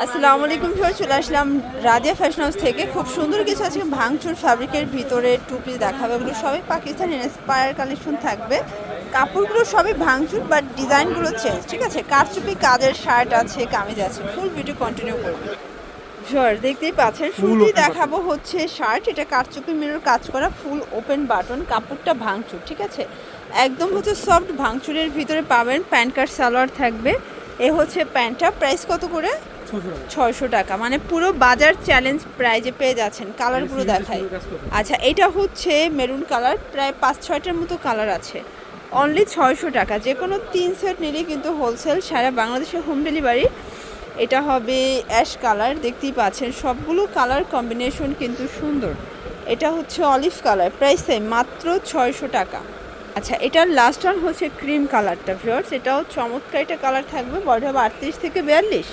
আসসালামু আলাইকুম স্যার, চলে আসলাম রাদিয়া ফ্যাশন হাউস থেকে। খুব সুন্দর কিছু আছে ভাঙচুর ফ্যাব্রিকের ভিতরে টু পিস দেখাবে। এগুলো সবই পাকিস্তান ইন্সপায়ার কালেকশন থাকবে। কাপড়গুলো সবই ভাঙচুর বাট ডিজাইনগুলো চেঞ্জ, ঠিক আছে। কারচুপি কাজের শার্ট আছে, কামিজ আছে। ফুল ভিডিও কন্টিনিউ করবে। স্যার দেখতেই পাচ্ছেন, শুরুতেই দেখাবো হচ্ছে শার্ট। এটা কারচুপি মিরর কাজ করা, ফুল ওপেন বাটন, কাপড়টা ভাঙচুর, ঠিক আছে। একদম হচ্ছে সফট ভাঙচুরের ভিতরে পাবেন। প্যান্ট কাট সালোয়ার থাকবে। এ হচ্ছে প্যান্টটা, প্রাইস কত করে? 600 টাকা। মানে পুরো বাজার চ্যালেঞ্জ প্রাইজে পেয়ে যাচ্ছেন। কালারগুলো দেখাই। আচ্ছা, এটা হচ্ছে মেরুন কালার, প্রায় 5-6টার মতো কালার আছে। অনলি 600 টাকা। যে কোনো 3 সেট নিলেই কিন্তু হোলসেল, সারা বাংলাদেশে হোম ডেলিভারি। এটা হবে অ্যাশ কালার, দেখতেই পাচ্ছেন সবগুলো কালার কম্বিনেশন কিন্তু সুন্দর। এটা হচ্ছে অলিভ কালার, প্রাইস সেম, মাত্র 600 টাকা। আচ্ছা, এটার লাস্ট ওয়ান হচ্ছে ক্রিম কালারটা ভিউয়ার্স। এটাও চমৎকার একটা কালার থাকবে। বডি হবে 38 থেকে 42।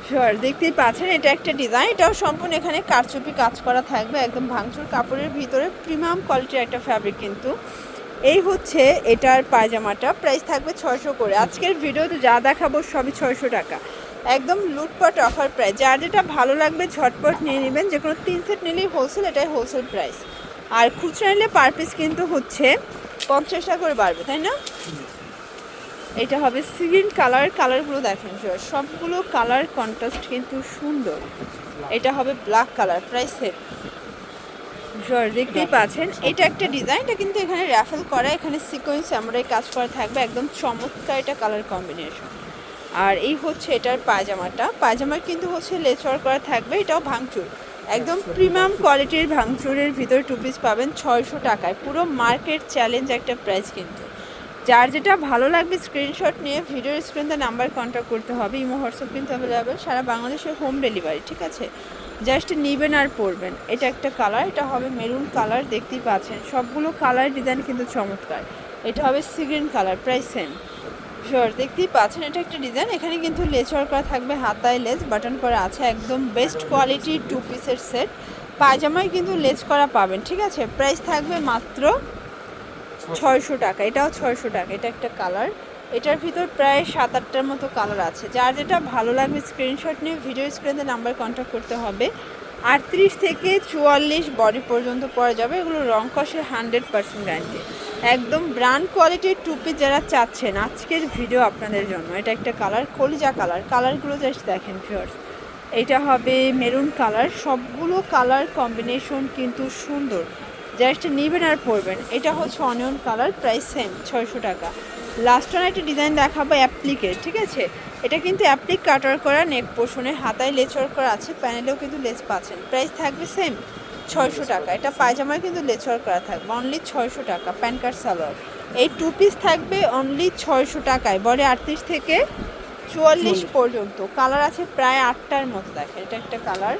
ভিউয়ার্স দেখতেই পাচ্ছেন, এটা একটা ডিজাইন। এটাও সম্পূর্ণ এখানে কারচুপি কাজ করা থাকবে। একদম ভাঙচুর কাপড়ের ভিতরে প্রিমিয়াম কোয়ালিটির একটা ফ্যাব্রিক কিন্তু। এই হচ্ছে এটার পায়জামাটা, প্রাইস থাকবে 600 করে। আজকের ভিডিওতে যা দেখাবো সবই 600 টাকা। একদম লুটপাট অফার প্রাইস। যার যেটা ভালো লাগবে ঝটপট নিয়ে নেবেন। যে কোনো 3 সেট নিলেই হোলসেল, এটাই হোলসেল প্রাইস। আর খুচরা নিলে পার পিস কিন্তু হচ্ছে 50 টাকা করে বাড়বে, তাই না? এটা হবে সিগ্রিন কালার। কালারগুলো দেখেন সবগুলো কালার কন্ট্রাস্ট কিন্তু সুন্দর। এটা হবে ব্ল্যাক কালার, প্রাইস সেট। দেখতেই পাচ্ছেন, এটা একটা ডিজাইন। এটা কিন্তু এখানে র্যাফেল করা, এখানে সিকোয়েন্স এমব্রয়ডারি কাজ করা থাকবে। একদম চমৎকার এটা কালার কম্বিনেশন। আর এই হচ্ছে এটার পায়জামাটা। পায়জামার কিন্তু হচ্ছে লেস ওয়ার্ক করা থাকবে। এটাও ভাঙচুর, একদম প্রিমিয়াম কোয়ালিটির ভাঙচুরের ভিতরে টু পিস পাবেন 600 টাকায়। পুরো মার্কেট চ্যালেঞ্জ একটা প্রাইস কিন্তু। যার যেটা ভালো লাগবে স্ক্রিনশট নিয়ে ভিডিওর স্ক্রিনে নাম্বার কন্ট্যাক্ট করতে হবে। ইমো হোয়াটসঅ্যাপ কিন্তু অ্যাভেলেবেল, সারা বাংলাদেশে হোম ডেলিভারি, ঠিক আছে। জাস্ট নেবেন আর পরবেন। এটা একটা কালার, এটা হবে মেরুন কালার, দেখতেই পাচ্ছেন সবগুলো কালার ডিজাইন কিন্তু চমৎকার। এটা হবে sea green colour, price same. Sure দেখতেই পাচ্ছেন, এটা একটা ডিজাইন। এখানে কিন্তু লেস ওয়ার্ক করা থাকবে, হাতায় লেস বাটন করা আছে। একদম বেস্ট কোয়ালিটির টু পিসের সেট। পায়জামায় কিন্তু লেস করা পাবেন, ঠিক আছে। প্রাইস থাকবে মাত্র 600 টাকা। এটাও 600 টাকা। এটা একটা কালার। এটার ভিতর প্রায় 7-8টার মতো কালার আছে। যার যেটা ভালো লাগবে স্ক্রিনশট নিয়ে ভিডিও স্ক্রিনে নাম্বার কন্ট্যাক্ট করতে হবে। 38 থেকে 44 বডি পর্যন্ত পরা যাবে। এগুলো রং কষে 100% গ্যারান্টি। একদম ব্র্যান্ড কোয়ালিটির টুপি যারা চাচ্ছেন, আজকের ভিডিও আপনাদের জন্য। এটা একটা কালার, কলিজা কালার। কালারগুলো জাস্ট দেখেন ভিউয়ার্স। এটা হবে মেরুন কালার। সবগুলো কালার কম্বিনেশন কিন্তু সুন্দর। জাস্ট নেবেন আর পরবেন। এটা হচ্ছে অনিয়ন কালার, প্রাইস সেম, 600 টাকা। লাস্ট ওয়ান একটা ডিজাইন দেখাবো অ্যাপ্লিকের, ঠিক আছে। এটা কিন্তু অ্যাপ্লিক কাটার করা, নেক পোর্শনে হাতায় লেস ওয়ার্ক করা আছে, প্যানেলেও কিন্তু লেস পাচ্ছেন। প্রাইস থাকবে সেম, 600 টাকা। এটা পায়জামায় কিন্তু লেস ওয়ার্ক করা থাকবে, অনলি 600 টাকা। প্যান্ট কাট সালোয়ার। এই টু পিস থাকবে অনলি 600 টাকায়। বডি 38 থেকে 44 পর্যন্ত। কালার আছে প্রায় 8টার মতো। দেখেন, এটা একটা কালার।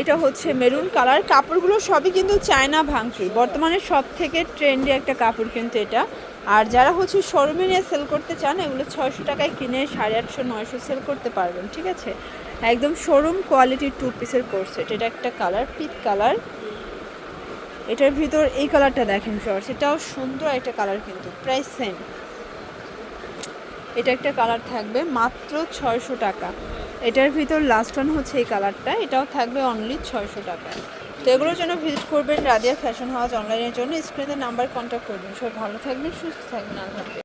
এটা হচ্ছে মেরুন কালার। কাপড়গুলো সবই কিন্তু চায়না ভাঙচুর, বর্তমানে সব থেকে ট্রেন্ডি একটা কাপড় কিন্তু এটা। আর যারা হচ্ছে শোরুমে নিয়ে সেল করতে চান, এগুলো 600 টাকায় কিনে 850-900 সেল করতে পারবেন, ঠিক আছে। একদম শোরুম কোয়ালিটির টু পিসের কোর্সেট। এটা একটা কালার, পিট কালার। এটার ভিতর এই কালারটা দেখেন শর্টস, এটাও সুন্দর একটা কালার কিন্তু। Price same. এটা একটা কালার থাকবে মাত্র 600 টাকা। এটার ভিতর লাস্ট ওয়ান হচ্ছে এই কালারটা। এটাও থাকবে অনলি 600 টাকায়। তো এগুলোর জন্য ভিজিট করবেন রাদিয়া ফ্যাশন হাউস অনলাইনের জন্য। স্ক্রিনে নাম্বার কন্ট্যাক্ট করবেন। সব ভালো থাকবেন, সুস্থ থাকবেন। আল্লাহ হাফেজ।